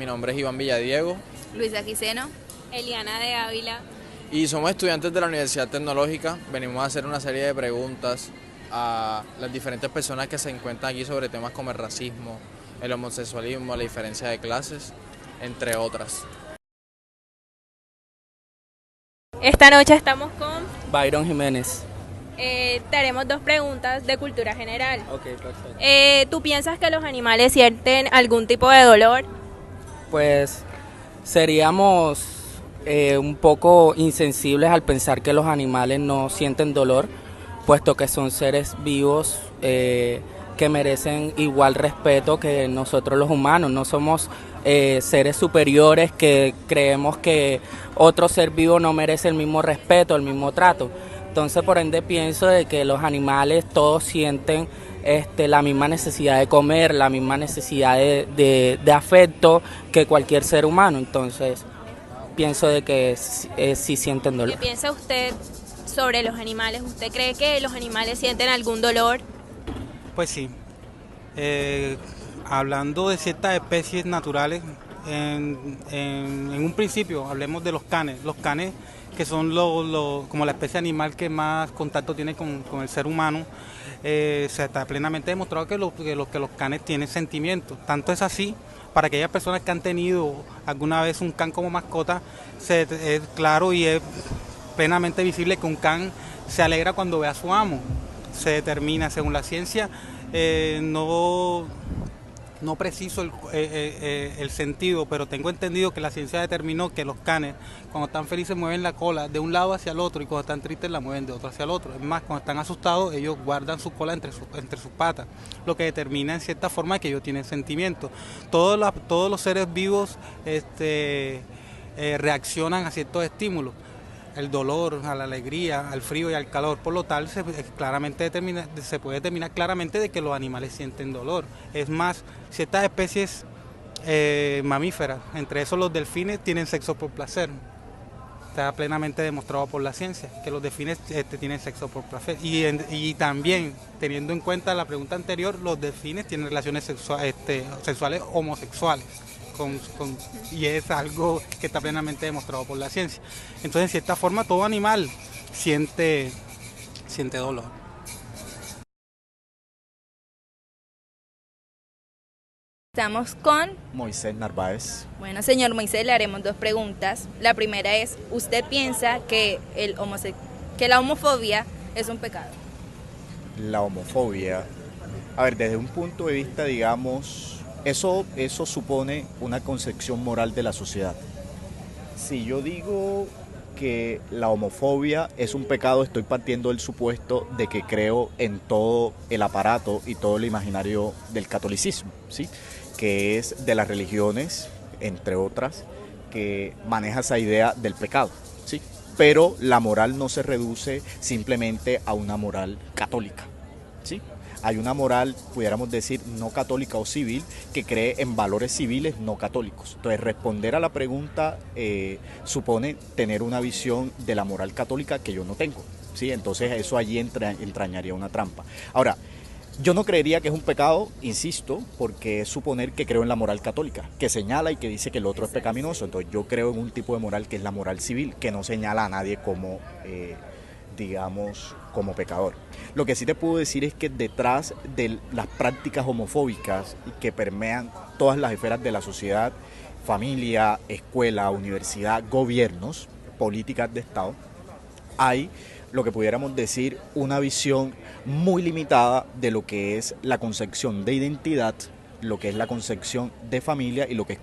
mi nombre es Iván Villadiego Luisa Quiseno. Eliana de Ávila. y somos estudiantes de la Universidad Tecnológica. Venimos a hacer una serie de preguntas a las diferentes personas que se encuentran aquí sobre temas como el racismo, el homosexualismo, la diferencia de clases, entre otras. Esta noche estamos con... Byron Jiménez. Te haremos dos preguntas de cultura general. Ok, perfecto. ¿Tú piensas que los animales sienten algún tipo de dolor? Pues seríamos un poco insensibles al pensar que los animales no sienten dolor, puesto que son seres vivos que merecen igual respeto que nosotros los humanos. No somos seres superiores que creemos que otro ser vivo no merece el mismo respeto, el mismo trato. Entonces, por ende, pienso de que los animales todos sienten la misma necesidad de comer, la misma necesidad de afecto que cualquier ser humano. Entonces, pienso de que sí sienten dolor. ¿Qué piensa usted sobre los animales? ¿Usted cree que los animales sienten algún dolor? Pues sí. Hablando de ciertas especies naturales, en un principio hablemos de los canes. Los canes, que son como la especie animal que más contacto tiene con el ser humano, se está plenamente demostrado que los canes tienen sentimientos. Tanto es así, para aquellas personas que han tenido alguna vez un can como mascota, es claro y es plenamente visible que un can se alegra cuando ve a su amo. Se determina, según la ciencia, no preciso el sentido, pero tengo entendido que la ciencia determinó que los canes, cuando están felices, mueven la cola de un lado hacia el otro, y cuando están tristes la mueven de otro hacia el otro. Es más, cuando están asustados, ellos guardan su cola entre sus patas, lo que determina en cierta forma que ellos tienen sentimientos. Todos los seres vivos reaccionan a ciertos estímulos. El dolor, a la alegría, al frío y al calor. Por lo tal, se puede determinar claramente de que los animales sienten dolor. Es más, ciertas especies mamíferas, entre esos los delfines, tienen sexo por placer. Está plenamente demostrado por la ciencia que los delfines tienen sexo por placer. Y también, teniendo en cuenta la pregunta anterior, los delfines tienen relaciones sexuales homosexuales. Y es algo que está plenamente demostrado por la ciencia. Entonces, en cierta forma, todo animal siente dolor. Estamos con... Moisés Narváez. Bueno, señor Moisés, le haremos dos preguntas. La primera es, ¿usted piensa que la homofobia es un pecado? La homofobia, a ver, desde un punto de vista, digamos, eso supone una concepción moral de la sociedad. Si yo digo que la homofobia es un pecado, estoy partiendo del supuesto de que creo en todo el aparato y todo el imaginario del catolicismo, ¿sí? Que es de las religiones, entre otras, que maneja esa idea del pecado, ¿sí? Pero la moral no se reduce simplemente a una moral católica, ¿sí? Hay una moral, pudiéramos decir, no católica o civil, que cree en valores civiles no católicos. Entonces, responder a la pregunta supone tener una visión de la moral católica que yo no tengo, ¿sí? Entonces, eso allí entrañaría una trampa. Ahora, yo no creería que es un pecado, insisto, porque es suponer que creo en la moral católica, que señala y que dice que el otro es pecaminoso. Entonces, yo creo en un tipo de moral que es la moral civil, que no señala a nadie como... digamos, como pecador. Lo que sí te puedo decir es que detrás de las prácticas homofóbicas que permean todas las esferas de la sociedad, familia, escuela, universidad, gobiernos, políticas de Estado, hay lo que pudiéramos decir una visión muy limitada de lo que es la concepción de identidad, lo que es la concepción de familia y lo que es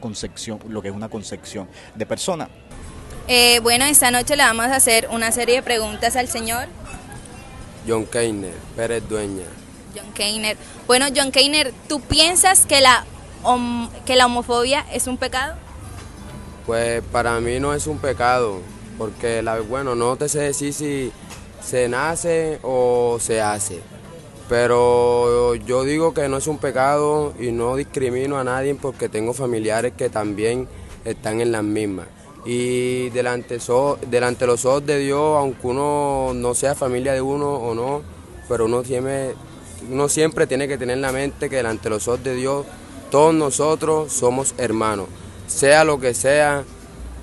una concepción de persona. Bueno, esta noche le vamos a hacer una serie de preguntas al señor John Keiner, Pérez Dueña. John Keiner. Bueno, John Keiner, ¿tú piensas que la homofobia es un pecado? Pues para mí no es un pecado, porque no te sé decir si se nace o se hace, pero yo digo que no es un pecado y no discrimino a nadie porque tengo familiares que también están en las mismas. Y delante de los ojos de Dios, aunque uno no sea familia de uno o no, pero uno siempre tiene que tener en la mente que delante de los ojos de Dios todos nosotros somos hermanos. sea lo que sea,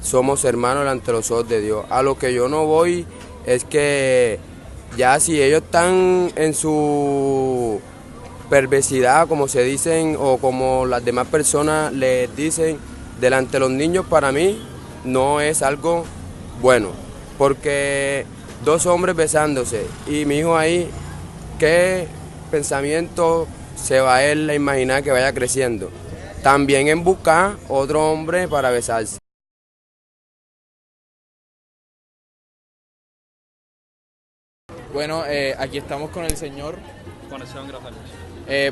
somos hermanos ante los ojos de Dios. A lo que yo no voy es que ya si ellos están en su perversidad, como se dicen, o como las demás personas les dicen, delante de los niños, para mí no es algo bueno, porque dos hombres besándose y mi hijo ahí, ¿qué pensamiento se va a él a imaginar que vaya creciendo? También en buscar otro hombre para besarse. Bueno, aquí estamos con el señor. Con Esteban Grajales.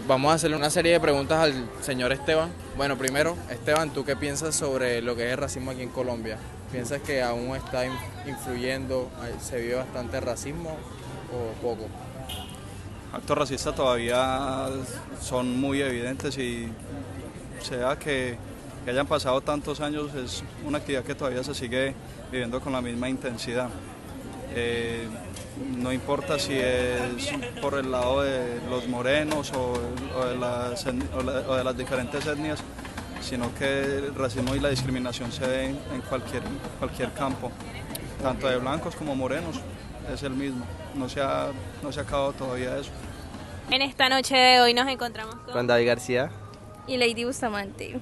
Vamos a hacerle una serie de preguntas al señor Esteban. Bueno, primero, Esteban, ¿tú qué piensas sobre lo que es el racismo aquí en Colombia? ¿Piensas que aún está influyendo, se vive bastante racismo o poco? Actos racistas todavía son muy evidentes y sea que hayan pasado tantos años es una actividad que todavía se sigue viviendo con la misma intensidad. No importa si es por el lado de los morenos o de las diferentes etnias, sino que el racismo y la discriminación se ven en cualquier campo, tanto de blancos como morenos, es el mismo, no se ha acabado todavía eso. En esta noche de hoy nos encontramos Con David García. Y Lady Bustamante.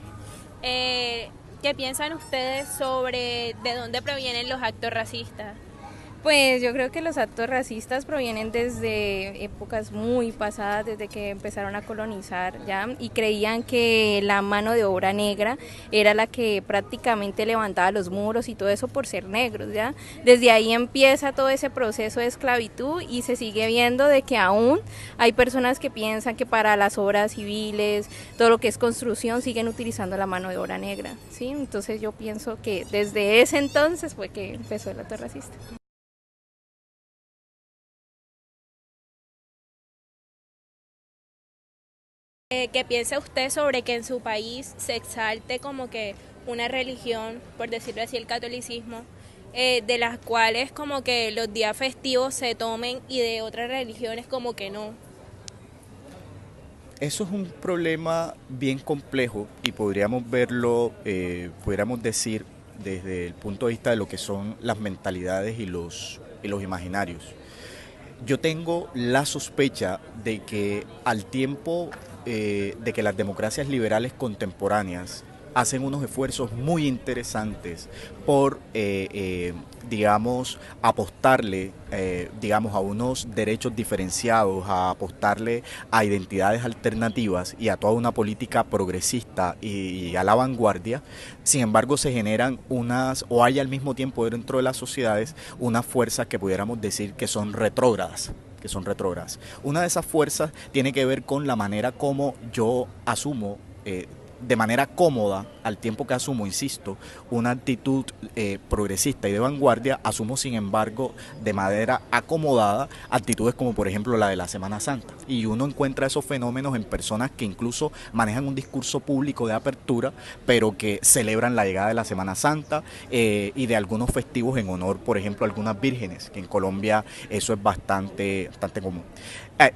¿Qué piensan ustedes sobre de dónde provienen los actos racistas? Pues yo creo que los actos racistas provienen desde épocas muy pasadas, desde que empezaron a colonizar, ¿ya? Y creían que la mano de obra negra era la que prácticamente levantaba los muros y todo eso por ser negros, ¿ya? Desde ahí empieza todo ese proceso de esclavitud y se sigue viendo de que aún hay personas que piensan que para las obras civiles, todo lo que es construcción, siguen utilizando la mano de obra negra, ¿sí? Entonces yo pienso que desde ese entonces fue que empezó el acto racista. ¿Qué piensa usted sobre que en su país se exalte como que una religión, por decirlo así, el catolicismo, de las cuales como que los días festivos se tomen y de otras religiones como que no? Eso es un problema bien complejo y podríamos verlo, pudiéramos decir, desde el punto de vista de lo que son las mentalidades y los imaginarios. Yo tengo la sospecha de que al tiempo de que las democracias liberales contemporáneas hacen unos esfuerzos muy interesantes por, digamos, apostarle, digamos, a unos derechos diferenciados, a apostarle a identidades alternativas y a toda una política progresista y a la vanguardia. Sin embargo, se generan o hay al mismo tiempo dentro de las sociedades unas fuerzas que pudiéramos decir que son retrógradas. Una de esas fuerzas tiene que ver con la manera como yo asumo, de manera cómoda, al tiempo que asumo, insisto, una actitud progresista y de vanguardia, asumo sin embargo de manera acomodada actitudes como por ejemplo la de la Semana Santa. Y uno encuentra esos fenómenos en personas que incluso manejan un discurso público de apertura, pero que celebran la llegada de la Semana Santa y de algunos festivos en honor, por ejemplo, a algunas vírgenes, que en Colombia eso es bastante común.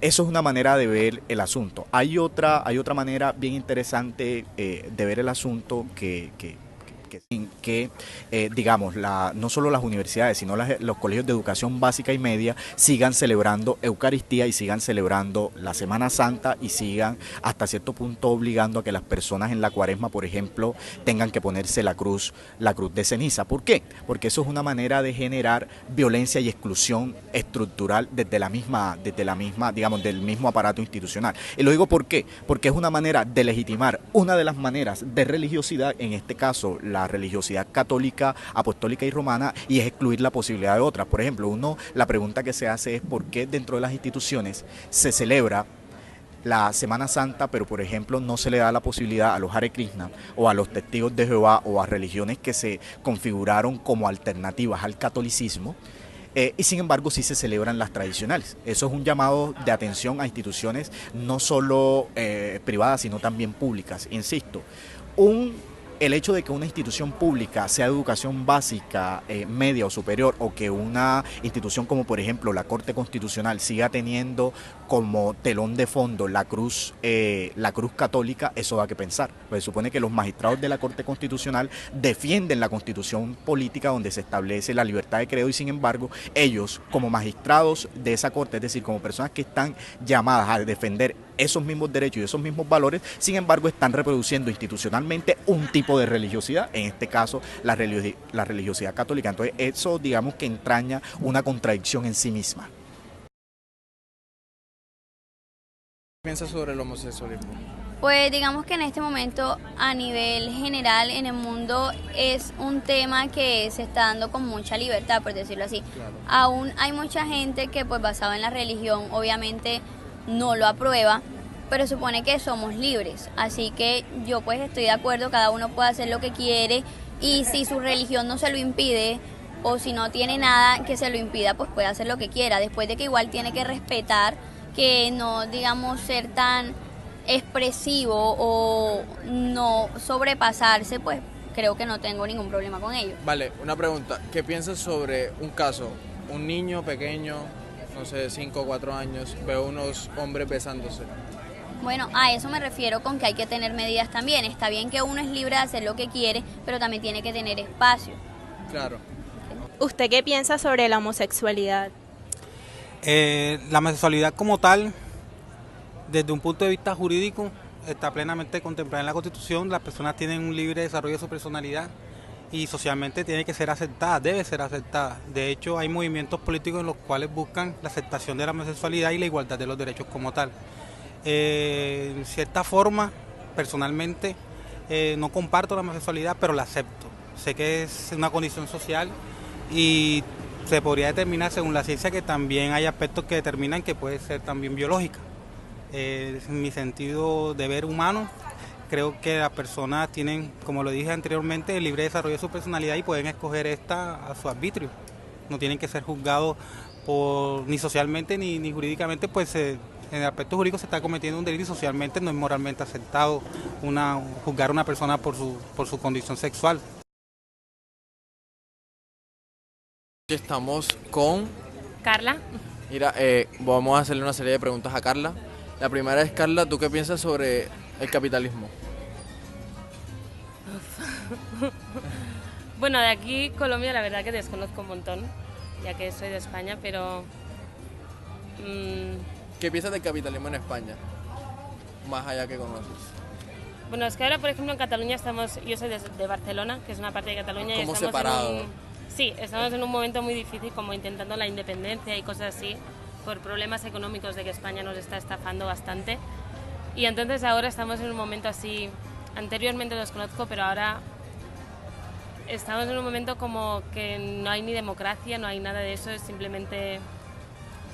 Eso es una manera de ver el asunto. Hay otra manera bien interesante de ver el asunto que digamos, no solo las universidades, sino los colegios de educación básica y media sigan celebrando Eucaristía y sigan celebrando la Semana Santa y sigan hasta cierto punto obligando a que las personas en la Cuaresma, por ejemplo, tengan que ponerse la cruz de ceniza. ¿Por qué? Porque eso es una manera de generar violencia y exclusión estructural desde la misma, digamos, del mismo aparato institucional. Y lo digo ¿por qué? Porque es una manera de legitimar una de las maneras de religiosidad, en este caso la religiosidad católica, apostólica y romana, y es excluir la posibilidad de otras. Por ejemplo, la pregunta que se hace es por qué dentro de las instituciones se celebra la Semana Santa, pero por ejemplo no se le da la posibilidad a los Hare Krishna o a los testigos de Jehová o a religiones que se configuraron como alternativas al catolicismo. Y sin embargo sí se celebran las tradicionales. Eso es un llamado de atención a instituciones no solo privadas, sino también públicas. Insisto, el hecho de que una institución pública sea de educación básica, media o superior, o que una institución como por ejemplo la Corte Constitucional siga teniendo como telón de fondo la cruz católica, eso da que pensar. Pues se supone que los magistrados de la Corte Constitucional defienden la constitución política donde se establece la libertad de credo y sin embargo ellos como magistrados de esa corte, es decir, como personas que están llamadas a defender esos mismos derechos y esos mismos valores, sin embargo están reproduciendo institucionalmente un tipo de religiosidad, en este caso la religiosidad católica. Entonces eso digamos que entraña una contradicción en sí misma. ¿Qué piensas sobre el homosexualismo? Pues digamos que en este momento a nivel general en el mundo es un tema que se está dando con mucha libertad, por decirlo así. Claro. Aún hay mucha gente que pues basado en la religión obviamente no lo aprueba, pero supone que somos libres, así que yo pues estoy de acuerdo, cada uno puede hacer lo que quiere y si su religión no se lo impide o si no tiene nada que se lo impida, pues puede hacer lo que quiera, después de que igual tiene que respetar, que no digamos ser tan expresivo o no sobrepasarse, pues creo que no tengo ningún problema con ello. Vale, una pregunta, ¿qué piensas sobre un caso? Un niño pequeño, no sé, 5 o 4 años, veo unos hombres besándose. Bueno, a eso me refiero con que hay que tener medidas también. Está bien que uno es libre de hacer lo que quiere, pero también tiene que tener espacio. Claro. ¿Usted qué piensa sobre la homosexualidad? La homosexualidad como tal, desde un punto de vista jurídico, está plenamente contemplada en la Constitución. Las personas tienen un libre desarrollo de su personalidad y socialmente tiene que ser aceptada, debe ser aceptada. De hecho, hay movimientos políticos en los cuales buscan la aceptación de la homosexualidad y la igualdad de los derechos como tal. En cierta forma, personalmente, no comparto la homosexualidad, pero la acepto. Sé que es una condición social y se podría determinar según la ciencia que también hay aspectos que determinan que puede ser también biológica. En mi sentido de ver humano, creo que las personas tienen, como lo dije anteriormente, el libre desarrollo de su personalidad y pueden escoger esta a su arbitrio. No tienen que ser juzgados ni socialmente ni jurídicamente, pues en el aspecto jurídico se está cometiendo un delito y socialmente no es moralmente aceptado juzgar a una persona por su condición sexual. Estamos con Carla. Mira, vamos a hacerle una serie de preguntas a Carla. La primera es, Carla, ¿tú qué piensas sobre el capitalismo? Bueno, de aquí, Colombia, la verdad que desconozco un montón, ya que soy de España, pero... ¿Qué piensas del capitalismo en España? Más allá que conoces. Bueno, es que ahora, por ejemplo, en Cataluña yo soy de Barcelona, que es una parte de Cataluña, y como estamos separado. Sí, estamos en un momento muy difícil, como intentando la independencia y cosas así, por problemas económicos de que España nos está estafando bastante. Y entonces ahora estamos en un momento así, anteriormente los conozco, pero ahora estamos en un momento como que no hay ni democracia, no hay nada de eso, es simplemente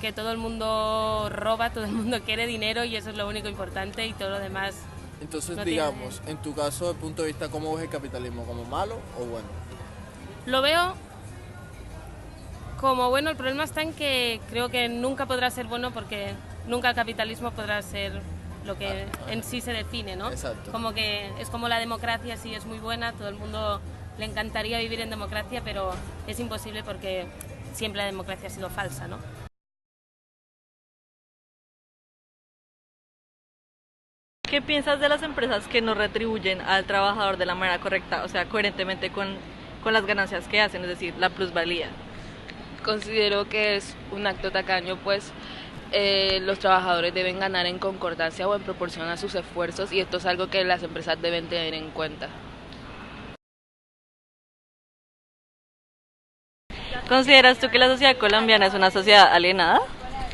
que todo el mundo roba, todo el mundo quiere dinero y eso es lo único importante y todo lo demás. Entonces, no digamos, tiene... en tu caso, desde el punto de vista, ¿cómo ves el capitalismo? ¿Como malo o bueno? Lo veo como bueno, el problema está en que creo que nunca podrá ser bueno porque nunca el capitalismo podrá ser lo que en sí se define, ¿no? Exacto. Como que es como la democracia, sí es muy buena, todo el mundo le encantaría vivir en democracia, pero es imposible porque siempre la democracia ha sido falsa, ¿no? ¿Qué piensas de las empresas que no retribuyen al trabajador de la manera correcta, o sea, coherentemente con las ganancias que hacen, es decir, la plusvalía? Considero que es un acto tacaño, pues los trabajadores deben ganar en concordancia o en proporción a sus esfuerzos y esto es algo que las empresas deben tener en cuenta. ¿Consideras tú que la sociedad colombiana es una sociedad alienada?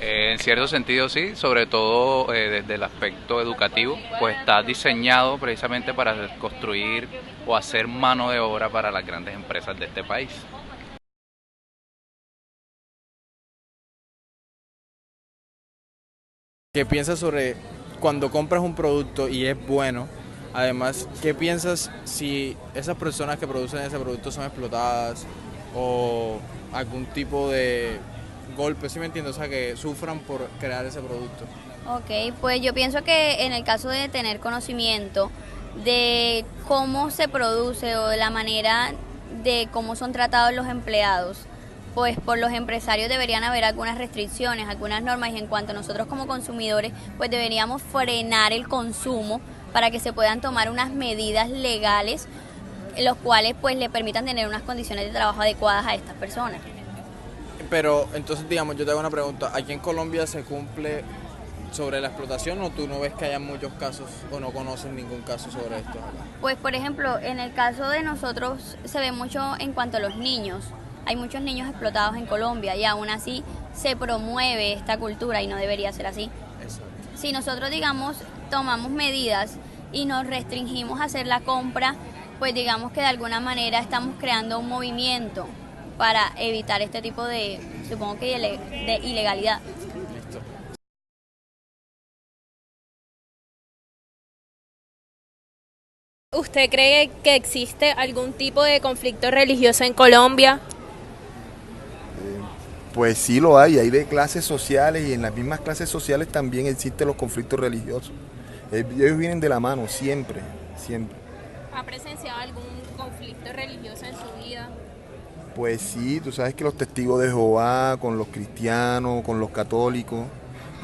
En cierto sentido sí, sobre todo desde el aspecto educativo, pues está diseñado precisamente para construir o hacer mano de obra para las grandes empresas de este país. ¿Qué piensas sobre cuando compras un producto y es bueno? Además, ¿qué piensas si esas personas que producen ese producto son explotadas o algún tipo de golpe, ¿sí me entiendes? O sea, que sufran por crear ese producto. Ok, pues yo pienso que en el caso de tener conocimiento de cómo se produce o de la manera de cómo son tratados los empleados, pues por los empresarios deberían haber algunas restricciones, algunas normas, y en cuanto a nosotros como consumidores, pues deberíamos frenar el consumo para que se puedan tomar unas medidas legales, los cuales pues le permitan tener unas condiciones de trabajo adecuadas a estas personas. Pero entonces, digamos, yo te hago una pregunta, ¿aquí en Colombia se cumple sobre la explotación o tú no ves que haya muchos casos o no conoces ningún caso sobre esto? Pues por ejemplo, en el caso de nosotros se ve mucho en cuanto a los niños. Hay muchos niños explotados en Colombia y aún así se promueve esta cultura y no debería ser así. Exacto. Si nosotros, digamos, tomamos medidas y nos restringimos a hacer la compra, pues digamos que de alguna manera estamos creando un movimiento para evitar este tipo de, supongo que de ilegalidad. Listo. ¿Usted cree que existe algún tipo de conflicto religioso en Colombia? Pues sí lo hay de clases sociales, y en las mismas clases sociales también existen los conflictos religiosos. Ellos vienen de la mano, siempre, siempre. ¿Ha presenciado algún conflicto religioso en su vida? Pues sí, tú sabes que los testigos de Jehová con los cristianos, con los católicos,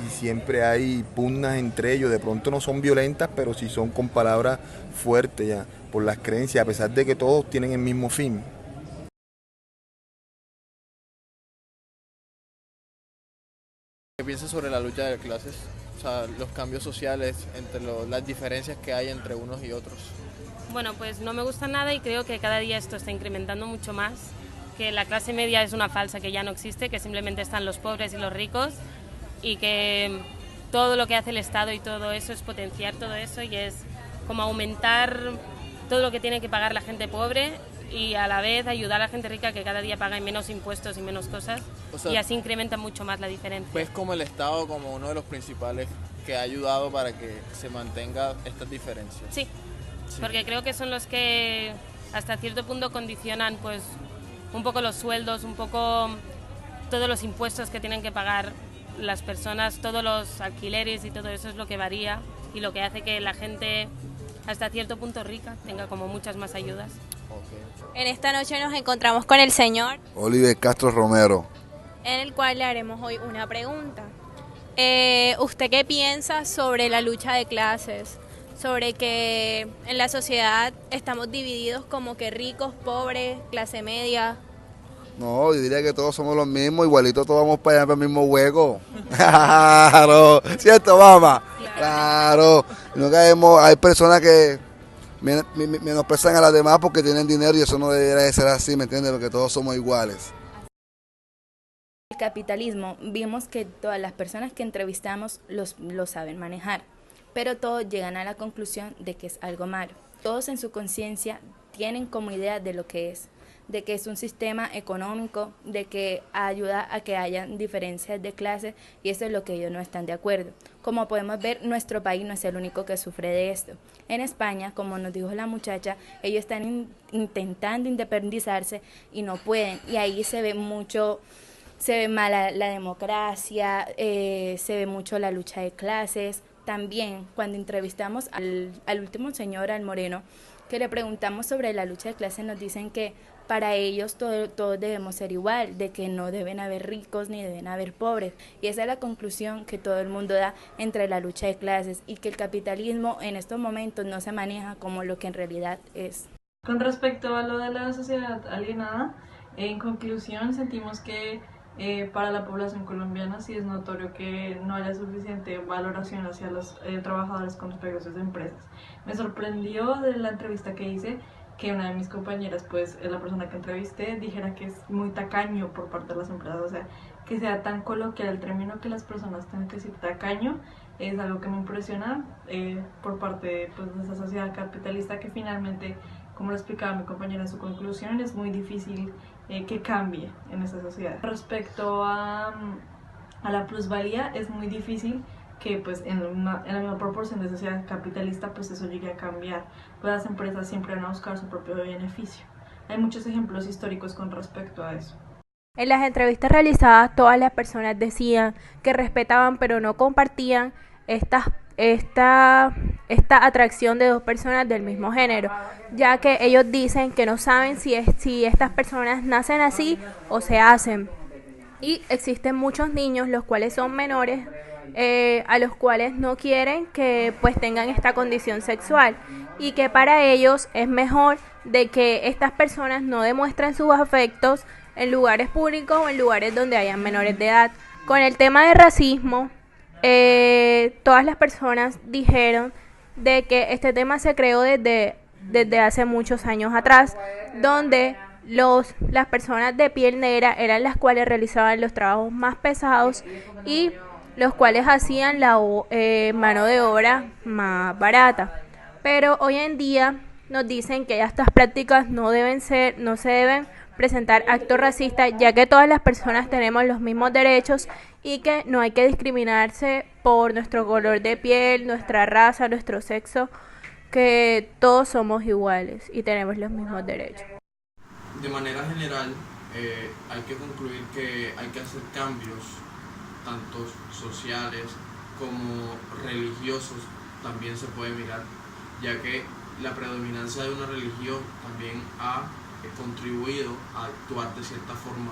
y siempre hay pugnas entre ellos. De pronto no son violentas, pero sí son con palabras fuertes ya, por las creencias, a pesar de que todos tienen el mismo fin. ¿Qué piensas sobre la lucha de clases? O sea, los cambios sociales, entre las diferencias que hay entre unos y otros. Bueno, pues no me gusta nada y creo que cada día esto está incrementando mucho más, que la clase media es una falsa, que ya no existe, que simplemente están los pobres y los ricos, y que todo lo que hace el Estado y todo eso es potenciar todo eso y es como aumentar todo lo que tiene que pagar la gente pobre y a la vez ayudar a la gente rica que cada día paga menos impuestos y menos cosas, o sea, y así incrementa mucho más la diferencia. Pues como el Estado como uno de los principales que ha ayudado para que se mantenga estas diferencias. Sí, porque creo que son los que hasta cierto punto condicionan pues un poco los sueldos, un poco todos los impuestos que tienen que pagar las personas, todos los alquileres y todo eso es lo que varía y lo que hace que la gente hasta cierto punto rica tenga como muchas más ayudas. Okay. En esta noche nos encontramos con el señor Oliver Castro Romero, en el cual le haremos hoy una pregunta. ¿Usted qué piensa sobre la lucha de clases? Sobre que en la sociedad estamos divididos como que ricos, pobres, clase media. No, yo diría que todos somos los mismos, igualito todos vamos para allá, para el mismo hueco. Claro, ¿cierto, mamá? Claro. No caemos, hay personas que menosprecian a las demás porque tienen dinero y eso no debería de ser así, ¿me entiendes? Porque todos somos iguales. El capitalismo, vimos que todas las personas que entrevistamos lo saben manejar, pero todos llegan a la conclusión de que es algo malo. Todos en su conciencia tienen como idea de lo que es, de que es un sistema económico, de que ayuda a que haya diferencias de clases, y eso es lo que ellos no están de acuerdo. Como podemos ver, nuestro país no es el único que sufre de esto. En España, como nos dijo la muchacha, ellos están intentando independizarse y no pueden, y ahí se ve mucho, se ve mala la democracia, se ve mucho la lucha de clases. También cuando entrevistamos al último señor, al moreno, que le preguntamos sobre la lucha de clases, nos dicen que para ellos todos debemos ser igual, de que no deben haber ricos ni deben haber pobres. Y esa es la conclusión que todo el mundo da entre la lucha de clases, y que el capitalismo en estos momentos no se maneja como lo que en realidad es. Con respecto a lo de la sociedad alienada, en conclusión sentimos que para la población colombiana sí es notorio que no haya suficiente valoración hacia los trabajadores con respecto a sus empresas. Me sorprendió de la entrevista que hice que una de mis compañeras, pues la persona que entrevisté, dijera que es muy tacaño por parte de las empresas, o sea, que sea tan coloquial el término que las personas tengan que decir tacaño, es algo que me impresiona por parte pues, de esa sociedad capitalista que finalmente, como lo explicaba mi compañera en su conclusión, es muy difícil que cambie en esa sociedad. Respecto a la plusvalía, es muy difícil que pues en la misma proporción de sociedad capitalista pues eso llegue a cambiar, pues las empresas siempre van a buscar su propio beneficio. Hay muchos ejemplos históricos con respecto a eso. En las entrevistas realizadas todas las personas decían que respetaban pero no compartían estas esta atracción de dos personas del mismo género, ya que ellos dicen que no saben si estas personas nacen así o se hacen. Y existen muchos niños los cuales son menores, a los cuales no quieren que pues tengan esta condición sexual, y que para ellos es mejor de que estas personas no demuestren sus afectos en lugares públicos o en lugares donde hayan menores de edad. Con el tema de racismo, todas las personas dijeron de que este tema se creó desde hace muchos años atrás, donde las personas de piel negra eran las cuales realizaban los trabajos más pesados y los cuales hacían la mano de obra más barata. Pero hoy en día nos dicen que estas prácticas no se deben presentar actos racistas, ya que todas las personas tenemos los mismos derechos y que no hay que discriminarse por nuestro color de piel, nuestra raza, nuestro sexo, que todos somos iguales y tenemos los mismos derechos. De manera general, hay que concluir que hay que hacer cambios, tanto sociales como religiosos, también se puede mirar, ya que la predominancia de una religión también ha contribuido a actuar de cierta forma,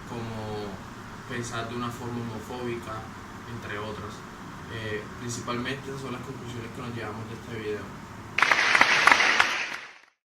como pensar de una forma homofóbica, entre otras. Principalmente esas son las conclusiones que nos llevamos de este video.